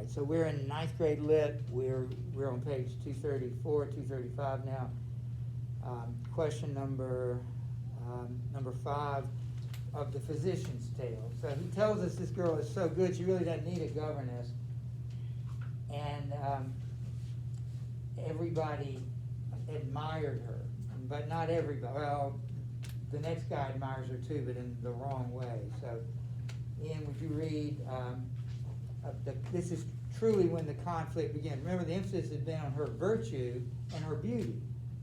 right, so we're in ninth grade lit. We're on page 234, 235 now. Question number 5 of the physician's tale. So he tells us this girl is so good she really doesn't need a governess, and everybody admired her, but not everybody. Well, the next guy admires her too, but in the wrong way. So, Ian, would you read? This is truly when the conflict began. Remember, the emphasis has been on her virtue and her beauty.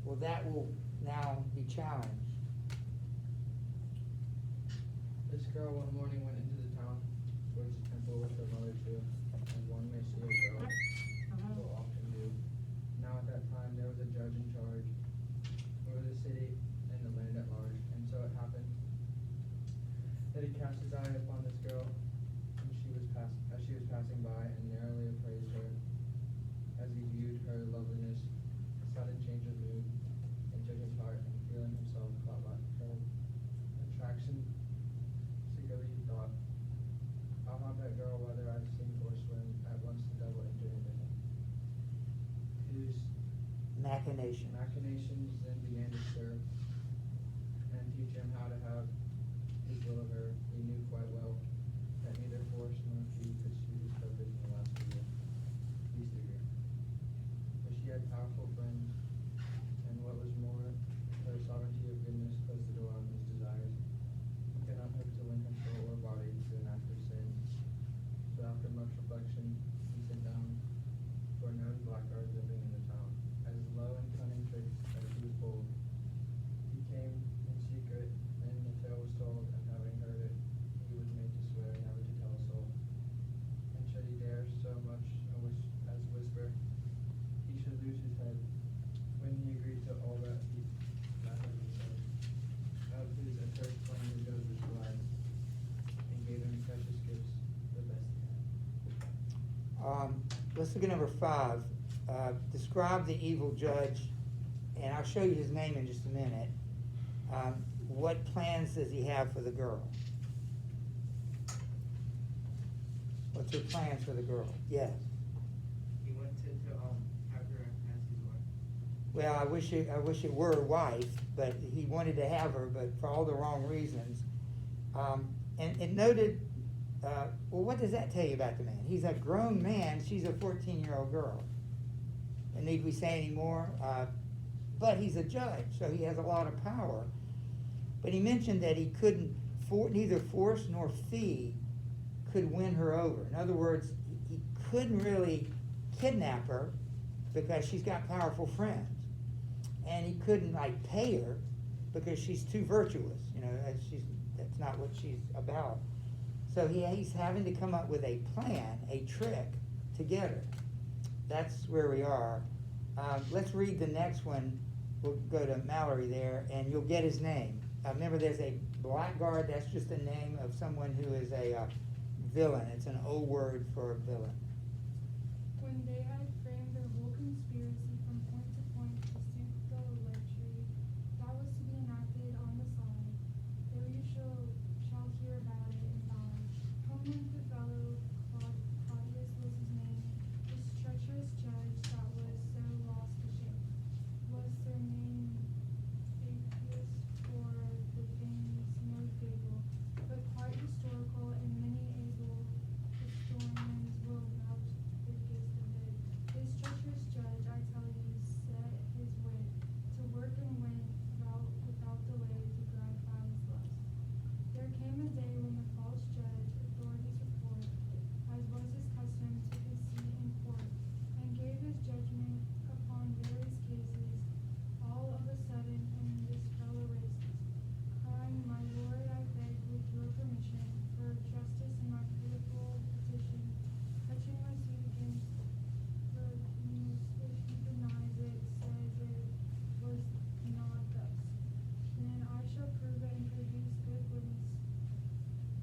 Well, that will now be challenged. This girl one morning went into the town towards the temple with her mother too, as one may see a girl will often do. Now at that time there was a judge in charge over the city and the land at large, and so it happened that he cast his eye upon this girl as she was passing by, and narrowly appraised her. As he viewed her loveliness, a sudden change of mood entered his heart, and feeling himself caught by her attraction, secretly he thought, I'll have that girl whether I sink or swim. At once the devil entered into him, whose machinations then began to stir and teach him how to have his will of her. He knew quite well that neither force nor fee could suit his purpose in the least degree. But she had powerful friends, and what was more, her sovereignty of goodness closed the door on his desires. He could not hope to win her soul or body to an act of sin. So after much reflection, he sent down for a known blackguard living in the town. As low and cunning tricks as he was bold, he came in secret, and the tale was told, and having heard it, he was made to swear never to tell a soul. And should he dare so much as whisper, he should lose his head. When he agreed to all that had been said, of his accursed plan he chose was glad, and gave him precious gifts, the best he had. Let's look at number 5. Describe the evil judge, and I'll show you his name in just a minute. What plans does he have for the girl? What's her plans for the girl? Yes. He wanted to have her as his wife. Well, I wish it were a wife, but he wanted to have her, but for all the wrong reasons. And it noted, well, what does that tell you about the man? He's a grown man. She's a 14-year-old girl. And need we say any more? But he's a judge, so he has a lot of power. But he mentioned that he couldn't, neither force nor fee could win her over. In other words, he couldn't really kidnap her because she's got powerful friends. And he couldn't pay her because she's too virtuous. That's not what she's about. So he's having to come up with a plan, a trick to get her. That's where we are. Let's read the next one. We'll go to Mallory there, and you'll get his name. Remember, there's a blackguard. That's just the name of someone who is a villain. It's an old word for a villain. When they had framed their whole conspiracy from point to point to suit the lechery that was to be enacted on the side, there you shall hear about it in ballad. Home went the fellow, Claudius was his name, this treacherous judge that was so lost to shame, was surnamed Apius, for the things no fable, but quite historical, and many able historians will vouch the gist of it. This treacherous judge, I tell you, set his wit to work and went without delay to gratify his lust. There came a day when the false judge, authorities report, as was his custom, took his seat in court, and gave his judgment upon various cases. All of a sudden, and this fellow races, crying, My lord, I beg with your permission, for justice in my pitiful petition, touching my suit against Verginius. If he denies it, says it was not thus, then I shall prove it and produce good witness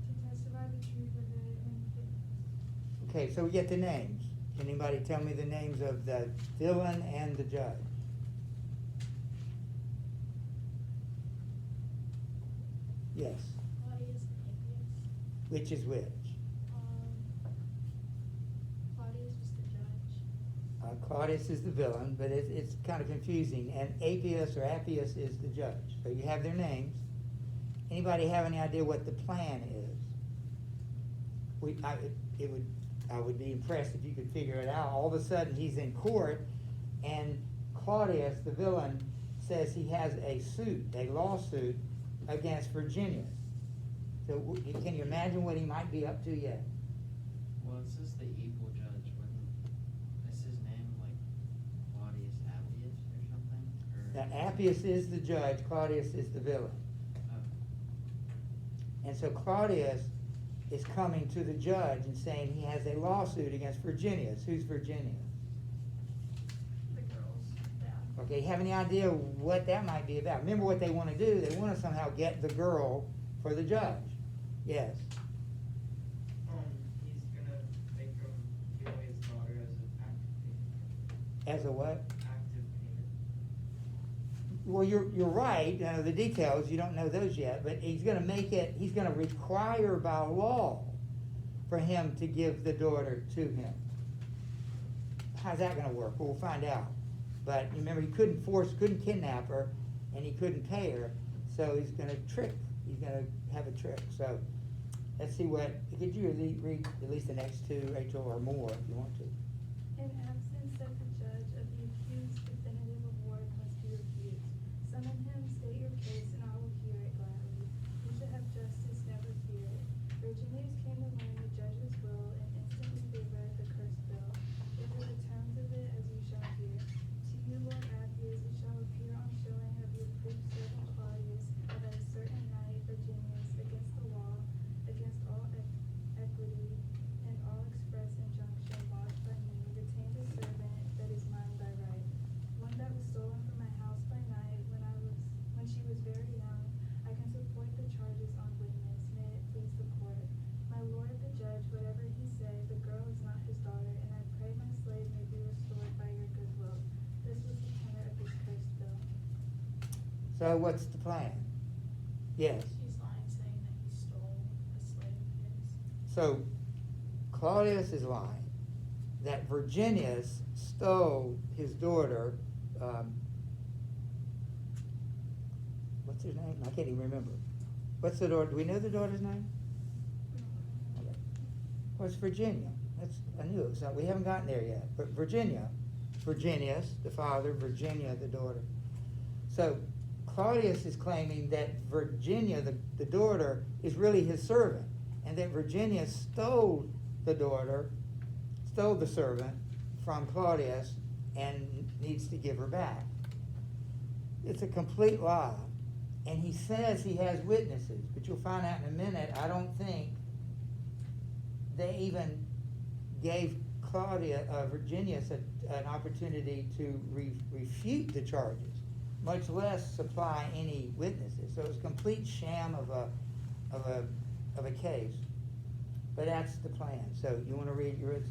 to testify the truth of it and fitness. Okay, so we get the names. Can anybody tell me the names of the villain and the judge? Yes. Claudius and Apius. Which is which? Claudius Claudius is the villain, but it's kind of confusing, and Appius or Appius is the judge. So you have their names. Anybody have any idea what the plan is? I would be impressed if you could figure it out. All of a sudden, he's in court, and Claudius, the villain, says he has a lawsuit against Virginius. So can you imagine what he might be up to yet? Well, it says the equal judge. Is his name like Claudius Appius or something? Now, Appius is the judge, Claudius is the villain. And so Claudius is coming to the judge and saying he has a lawsuit against Virginius. Who's Virginius? The girls, yeah. Okay, have any idea what that might be about? Remember what they want to do? They want to somehow get the girl for the judge. Yes. He's gonna make him give away his daughter as an active payment. As a what? Active payment. Well, you're right. The details, you don't know those yet, but he's going to require by law for him to give the daughter to him. How's that going to work? Well, we'll find out. But you remember, he couldn't kidnap her, and he couldn't pay her, so he's going to have a trick. So let's see could you read at least the next two, Rachel, or more if you want to. In absence of the judge of the accused, definitive award must be refused. Summon him, state your case, and I will hear it gladly. You should have justice, never fear it. Virginius came to learn the judge's will, and instantly they read the cursed bill. They heard the terms of it as you shall hear. To you, Lord Appius, it shall appear on showing of your approved servant Claudius, that at a certain night Virginius, against the law, against all equity, and all express injunction lodged by me, retained a servant that is mine by right. One that was stolen from my house by night when she was very young. I can support the charges on witness. May it please the court. My lord the judge, whatever he say, the girl is not his daughter, and I pray my slave may be restored by your good will. This was the tenor of this cursed bill. So what's the plan? Yes. He's lying, saying that he stole a slave of his. So Claudius is lying that Virginius stole his daughter. What's her name? I can't even remember. What's the daughter? Do we know the daughter's name? Okay. Well, it's Virginia. I knew it was not. We haven't gotten there yet. But Virginius, the father, Virginia, the daughter. So Claudius is claiming that Virginia, the daughter, is really his servant, and that Virginia stole the servant from Claudius and needs to give her back. It's a complete lie. And he says he has witnesses, but you'll find out in a minute, I don't think they even gave Virginius an opportunity to refute the charges, much less supply any witnesses. So it was a complete sham of a case. But that's the plan. So you want to read yours?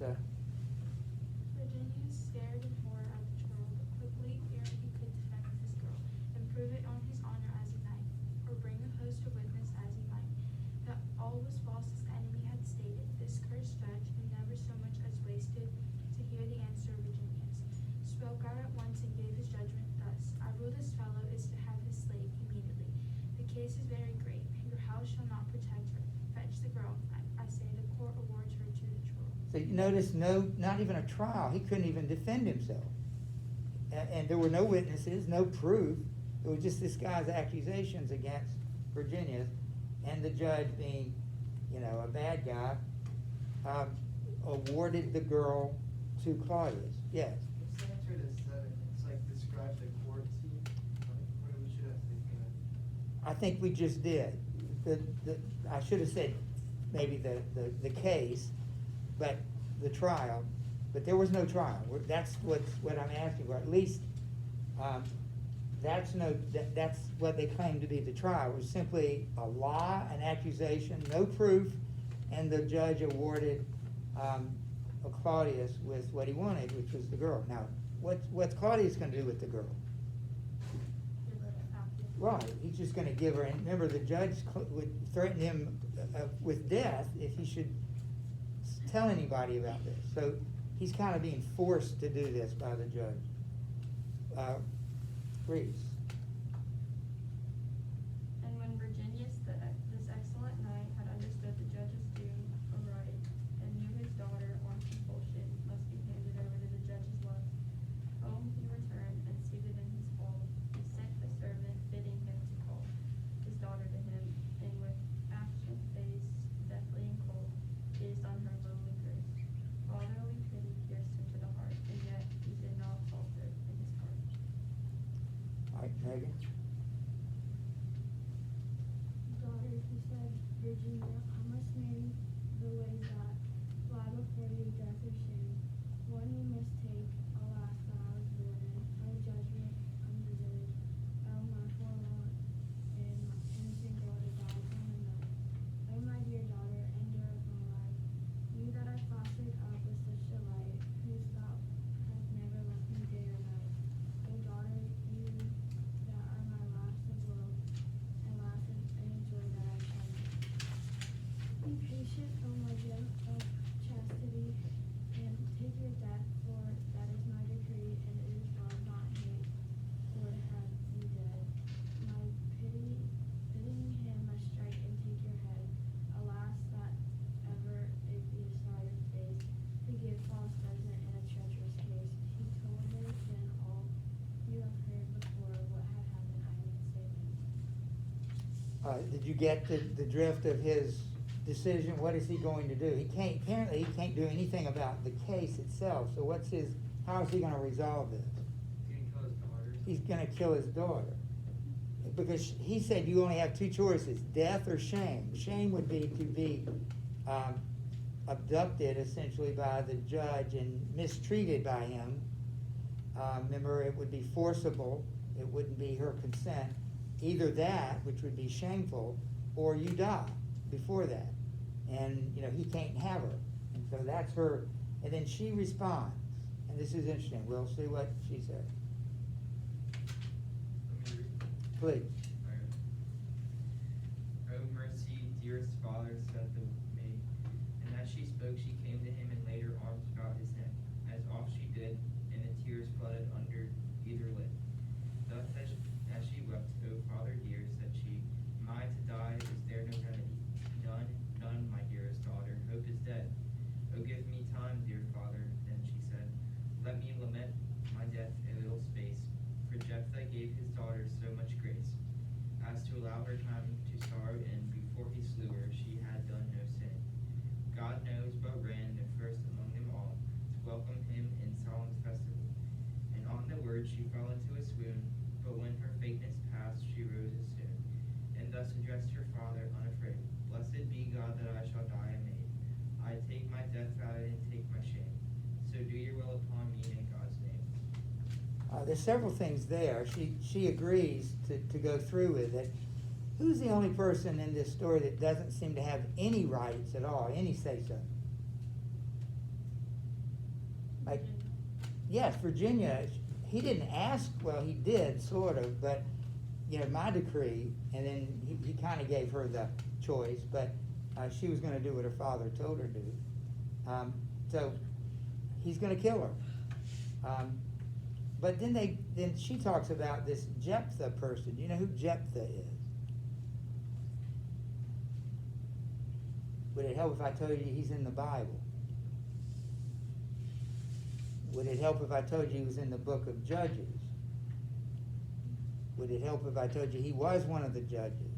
Virginius stared in horror at the trial, but quickly fearing he could defend his girl, and prove it on his honor as a knight, or bring a host to witness as he might, that all was false as the enemy had stated. This cursed judge, who never so much as wasted to hear the answer of Virginius, spoke out at once and gave his judgment thus: I rule this fellow is to have his slave immediately. The case is very great. Your house shall not protect her. Fetch the girl. I say the court awards her to the troll. So you notice not even a trial. He couldn't even defend himself. And there were no witnesses, no proof. It was just this guy's accusations against Virginius, and the judge, being, a bad guy, awarded the girl to Claudius. Yes. It's answered as 7. It's like describe the court scene. What we should have taken it. I think we just did. I should have said maybe the case, but the trial, but there was no trial. That's what I'm asking for. At least that's what they claim to be the trial. It was simply a lie, an accusation, no proof, and the judge awarded Claudius with what he wanted, which was the girl. Now, what's Claudius going to do with the girl? Give her back. Right, he's just going to give her, and remember, the judge would threaten him with death if he should tell anybody about this. So he's kind of being forced to do this by the judge. Reese. And when Virginius, this excellent knight, had understood the judge's doom aright, and knew his daughter on compulsion must be handed over to the judge's lust, home he returned, and seated in his hall, he sent the servant bidding him to call his daughter to him, and with ashen face, deathly and cold, gazed on her lonely grace. Fatherly pity pierced him to the heart, and yet he did not falter in his heart. All right, Megan. Daughter, he said, Virginia, I must name the ways that lie before you, death or shame. One you must take, alas, that I was born in, no judgment undeserved. Oh, my forlorn and my innocent daughter died from the night. Oh, my dear daughter, ender of my life, you that I fostered up with such delight, whose thought hath never left me day or night. Oh, daughter, you that are my last of woe, and last of any joy that I shall know. Be patient, O my gem of chastity, and take your death, for that is my decree, and it is love, not hate, for to have you dead. My pitying hand must strike and take your head. Alas, that ever it be a sorry face, to give false judgment in a treacherous case. He told her then all you have heard before, what had happened, I need say then. Did you get the drift of his decision? What is he going to do? Apparently he can't do anything about the case itself, so how is he gonna resolve this? He's gonna kill his daughter. He's gonna kill his daughter. Because he said you only have two choices, death or shame. Shame would be to be abducted essentially by the judge and mistreated by him. Remember, it would be forcible, it wouldn't be her consent. Either that, which would be shameful, or you die before that. And, he can't have her. And so that's her, and then she responds. And this is interesting, we'll see what she said. Let me read. Please. O mercy, dearest Father, said the maid, and as she spoke, she came to him and laid her arms about his neck, as oft she did, and the tears flooded under either lip. Thus as she wept, O Father dear, said she, am I to die? Is there no remedy? None, none, my dearest daughter. Hope is dead. Oh, give me time, dear Father. Then she said, let me lament my death a little space, for Jephthah gave his daughter so much grace, as to allow her time to sorrow, and before he slew her, she had done no sin. God knows, but ran the first among them all, to welcome him in solemn festival. And on the word she fell into a swoon, but when her faintness passed, she rose as soon, and thus addressed her father unafraid, blessed be God that I shall die a maid. I take my death valley and take my shame. So do your will upon me in God's name. There's several things there. She agrees to go through with it. Who's the only person in this story that doesn't seem to have any rights at all, any say-so? Like, yes, Virginia, he didn't ask, well, he did, sort of, but, my decree, and then he kind of gave her the choice, but she was going to do what her father told her to do. So he's going to kill her. But then she talks about this Jephthah person. Do you know who Jephthah is? Would it help if I told you he's in the Bible? Would it help if I told you he was in the book of Judges? Would it help if I told you he was one of the judges?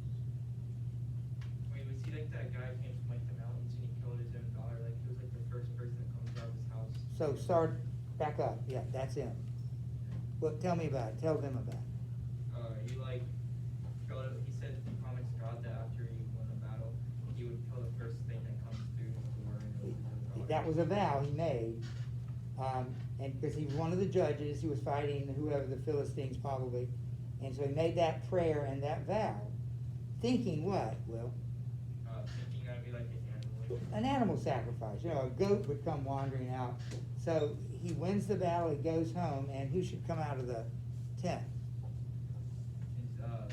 Wait, was he like that guy who came from like the mountains and he killed his own daughter? Like he was like the first person that comes out of his house. So start back up. Yeah, that's him. Well, tell me about it. Tell them about it. He like killed. He said he promised God that after he won the battle, he would kill the first thing that comes through his door. And it was his daughter. That was a vow he made. And because he was one of the judges, he was fighting whoever, the Philistines probably. And so he made that prayer and that vow, thinking what, Will? Thinking I'd be like an animal. An animal sacrifice. A goat would come wandering out. So he wins the battle, he goes home, and who should come out of the tent? His daughter.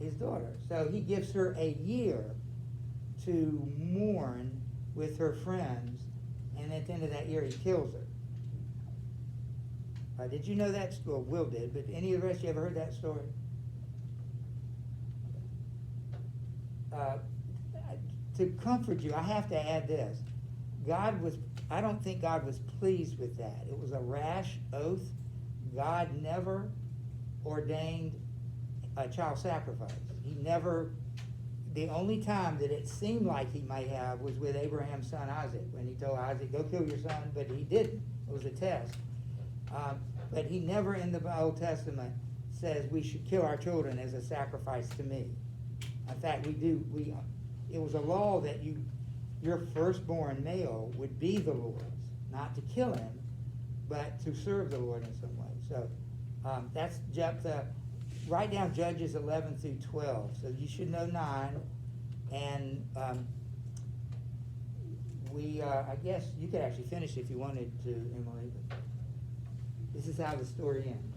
His daughter. So he gives her a year to mourn with her friends, and at the end of that year he kills her. Did you know that story? Will did, but any of the rest, you ever heard that story? To comfort you, I have to add this. I don't think God was pleased with that. It was a rash oath. God never ordained a child sacrifice. He never, the only time that it seemed like he might have was with Abraham's son Isaac, when he told Isaac, go kill your son, but he didn't. It was a test. But he never in the Old Testament says we should kill our children as a sacrifice to me. In fact, it was a law that your firstborn male would be the Lord's, not to kill him, but to serve the Lord in some way. So that's Jephthah. Write down Judges 11 through 12. So you should know 9. And I guess you could actually finish if you wanted to, Emily. But this is how the story ends.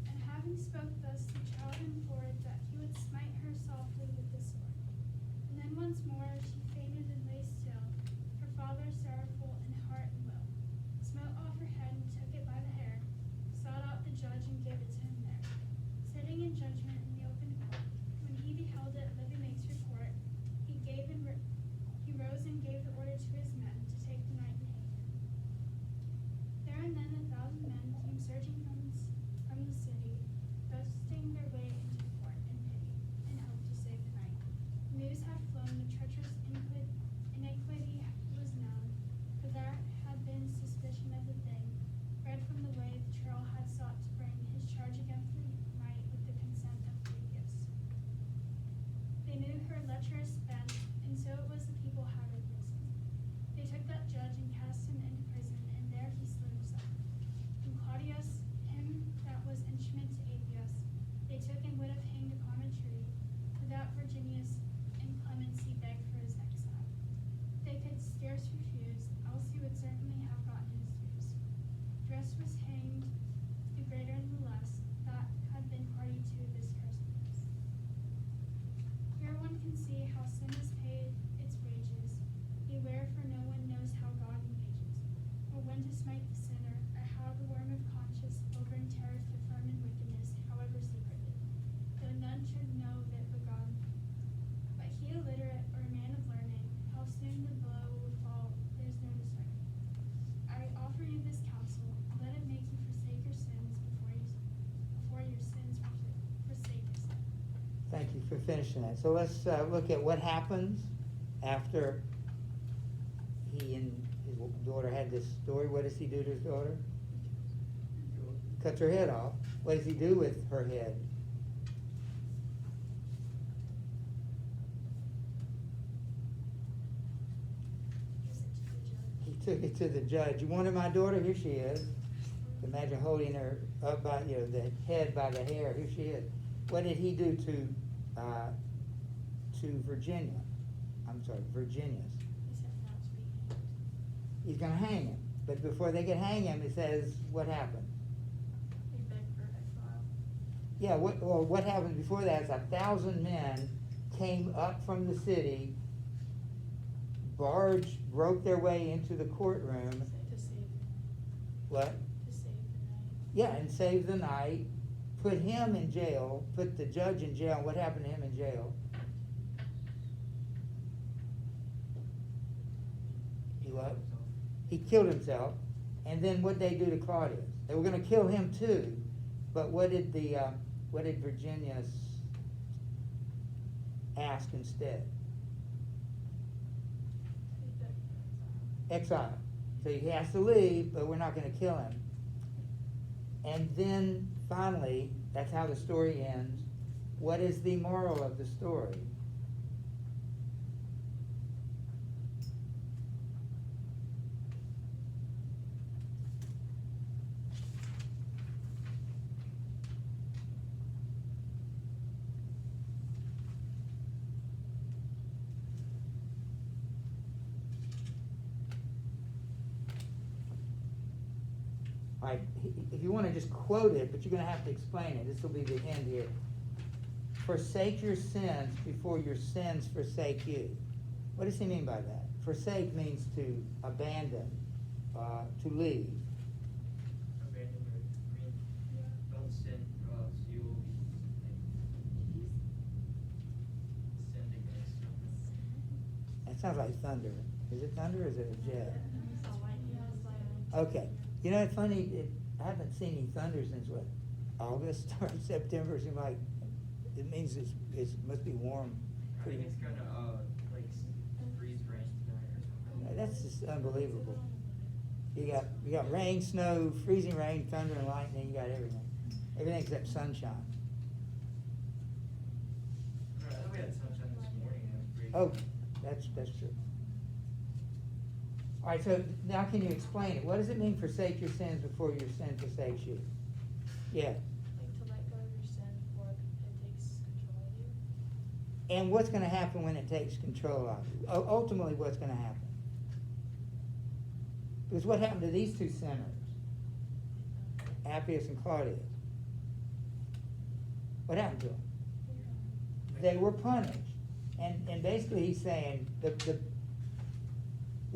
And having spoke thus, the child implored that he would smite her softly with the sword. And then once more she fainted and lay still, her father sorrowful in heart and will, smote off her head and took it by the hair, sought out the judge and gave it to him there. Sitting in judgment in the open court, when he beheld it, Livy makes report, he rose and gave the order to his men to take the knight in hand. There and then 1,000 men came surging from the city, thrusting their way into the court in pity, and hope to save the knight. News had flown, the treacherous iniquity was known, for there had been suspicion of the thing, read from the way the churl had sought to bring his charge against the knight with the consent of previous. They knew her lecherous bent, and so it was the people had arisen. They took that judge and cast him into prison, and there he slew himself. And Claudius, him that was instrument to Apius, they took and would have hanged upon a tree, without Virginius and clemency begged for his exile. They could scarce refuse, else he would certainly have gotten his dues. Dress was hanged, the greater and the less, that had been party to this cursed news. Here one can see how sin is paid its wages. Beware, for no one knows how God engages, or when to smite the sinner, or how the worm of conscience will bring terror to firm in wickedness, however secretly, though none should know of it but God. But he illiterate, or a man of learning, how soon the blow would fall, there's no discerning. I offer you this counsel, let it make you forsake your sins before your sins forsake your sin. Thank you for finishing that. So let's look at what happens after he and his daughter had this story. What does he do to his daughter? Cuts her head off. What does he do with her head? He took it to the judge. You wanted my daughter? Here she is. Imagine holding her up by, the head by the hair. Here she is. What did he do to Virginia? I'm sorry, Virginius. He said now to be hanged. He's going to hang him. But before they can hang him, it says what happened. They begged for exile. Yeah, what happened before that is 1,000 men came up from the city, broke their way into the courtroom. To save What? to save the knight. Yeah, and saved the night, put him in jail, put the judge in jail. What happened to him in jail? He what? He killed himself. And then what they do to Claudius? They were going to kill him too. But what did Virginius ask instead? They begged for exile. Exile. So he has to leave, but we're not going to kill him. And then finally, that's how the story ends. What is the moral of the story? All right, if you want to just quote it, but you're going to have to explain it. This will be the end here. Forsake your sins before your sins forsake you. What does he mean by that? Forsake means to abandon, to leave. don't sin, or else you will be sinned against. That sounds like thunder. Is it thunder or is it a jet? Saw lightning, I was like, Okay, you know, it's funny, I haven't seen any thunder since what, August or September, it seems like, it means it's must be warm. I think it's gonna, like, freeze rain tonight or something. That's just unbelievable. You got rain, snow, freezing rain, thunder and lightning, you got everything. Everything except sunshine. I thought we had sunshine this morning, and it was pretty. Oh, that's true. All right, so now can you explain it? What does it mean forsake your sins before your sin forsakes you? Yeah, Like to let go of your sin before it takes control of you. and what's gonna happen when it takes control of you? Ultimately, what's gonna happen? Because what happened to these two sinners? Appius and Claudius? What happened to them? They were punished. And basically he's saying, the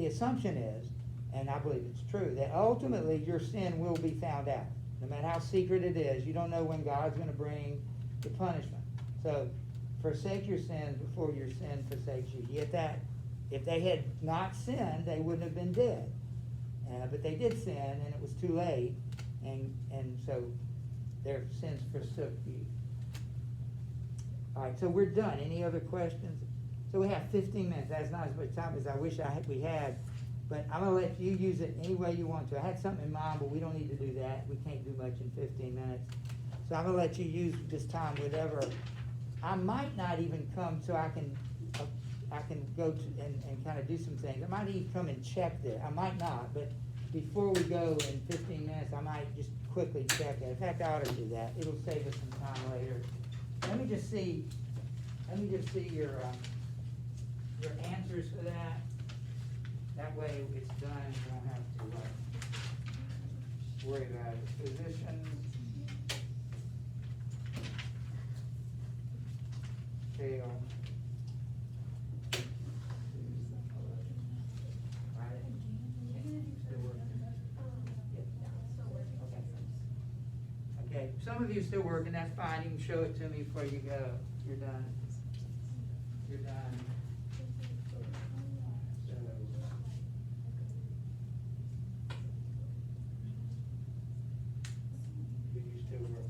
assumption is, and I believe it's true, that ultimately your sin will be found out. No matter how secret it is, you don't know when God's gonna bring the punishment. So, forsake your sins before your sin forsakes you. Yet that, if they had not sinned, they wouldn't have been dead. But they did sin, and it was too late, and so their sins forsook you. All right, so we're done. Any other questions? So we have 15 minutes. That's not as much time as I wish we had, but I'm gonna let you use it any way you want to. I had something in mind, but we don't need to do that. We can't do much in 15 minutes. So I'm gonna let you use this time whatever. I might not even come so I can go to and kind of do some things. I might even come and check this. I might not, but before we go in 15 minutes, I might just quickly check it. In fact, I ought to do that. It'll save us some time later. Let me just see your answers for that. That way it's done, you don't have to worry about it. Positions. Fail. Right? Still working? Okay, some of you still working, that's fine, you can show it to me before you go, you're done. You're done. So, you still working?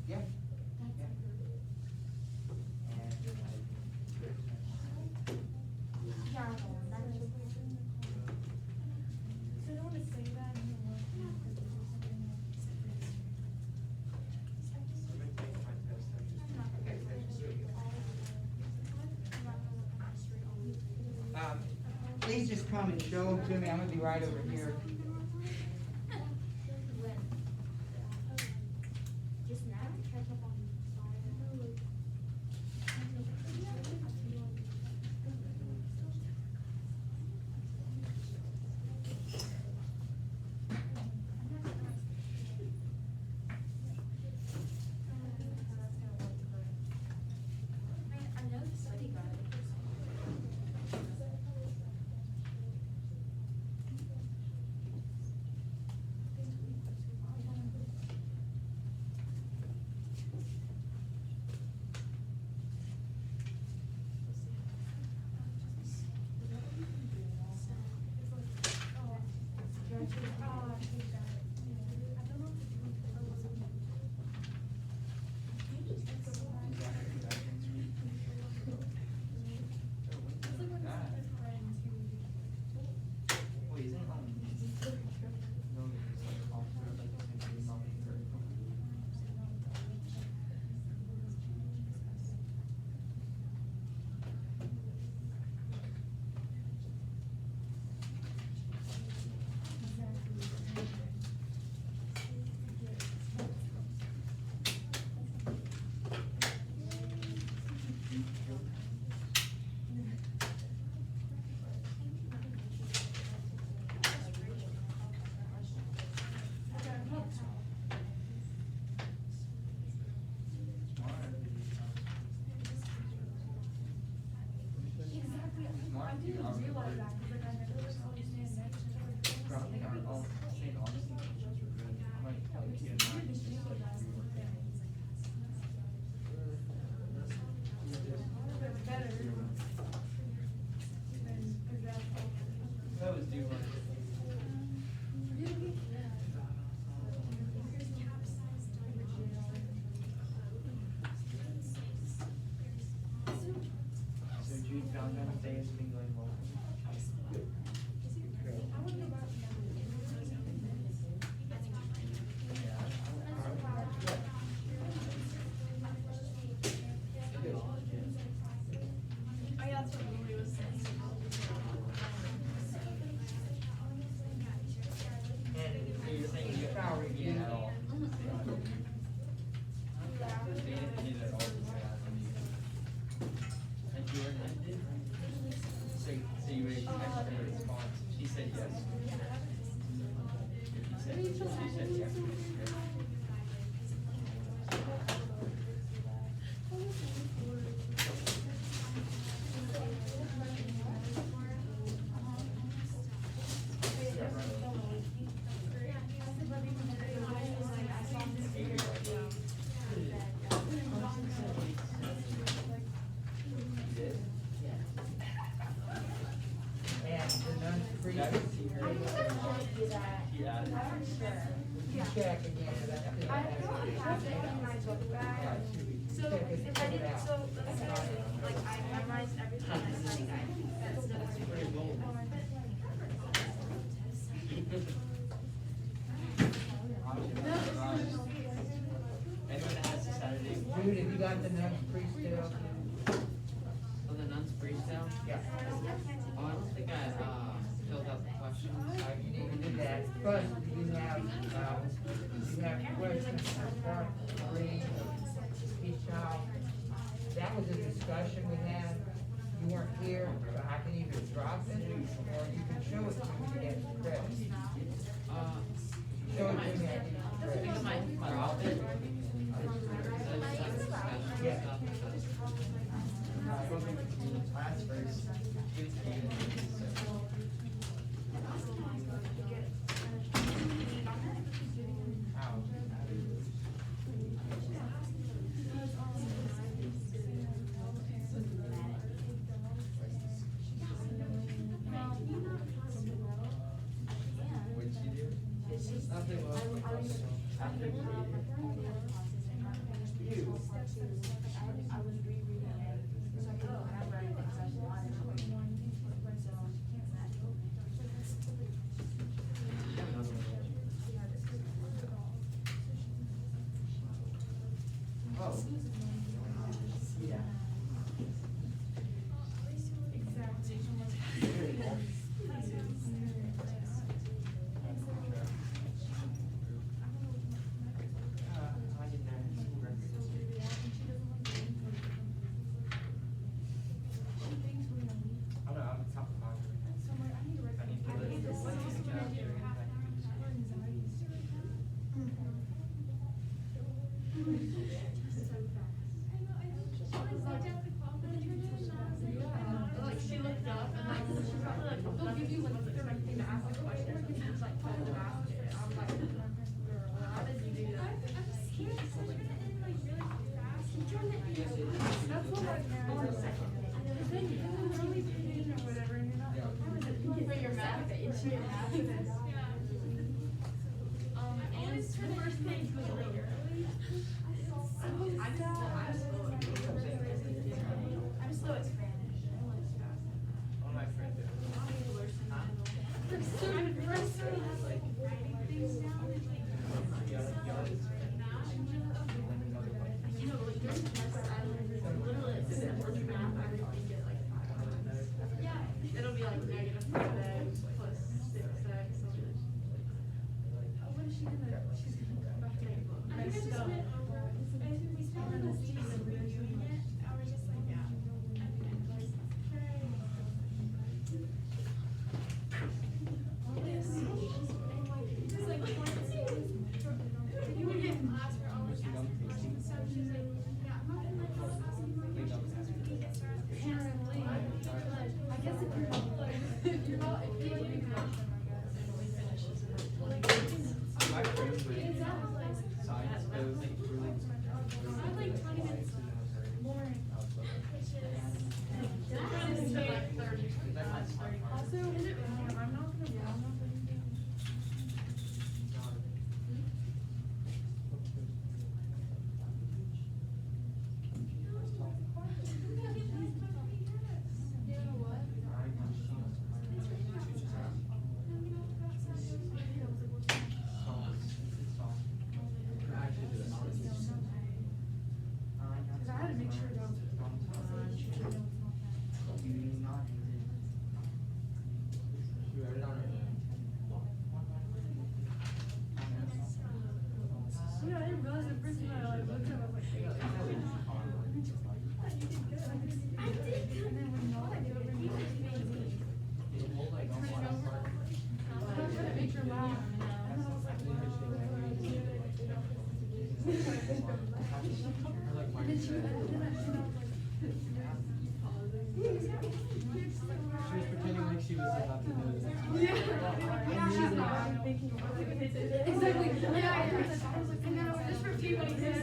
Yeah. So I don't wanna say that in the work. I'm gonna take my test, Okay, please just come and show them to me, I'm gonna be right over here. Just now, catch up on I know the study got it. do want to. So Jude, Valentine's Day has been going well. And So you're saying you shall review at all? And Jordan did? So you waited for her response, she said yes. She said yes. and the non-free. That was her. She added. You check again, that's. I don't have it in my book bag. So if I didn't, so let's say, like, I memorized everything I studied, that's Pretty bold. Anyone that has a Saturday? Dude, have you got the non-free still? Oh, the nuns freestyle? Yeah. Oh, I don't think I, filled out the questions. You need to do that. Plus, you have questions for part three, each child. That was a discussion we had. You weren't here, but I can either drop it or you can show it to me to get the credit. Show it to me, I need the I think credit. I might drop it. Yeah. Class first. Give it to you. What'd she do? Nothing well. After the Oh. Yeah. I didn't know. I don't know, I'm top of mind. I need to listen to what you got. Like, she looked up and like, she probably like, they'll give you like the right thing to ask the question, and she's like, told to ask it. I'm like, girl, how did you do that? That's what like, on the second day. Cause then you really paying or whatever, and you're not, for your math, it's your math. And the first page was later. I'm slow at Spanish. One of my friends did. It'll be like -5x plus 6x. What is she gonna? She's gonna come back and messed up. You would get thinking about it. Exactly. Yeah, and then I was just repeating what he said.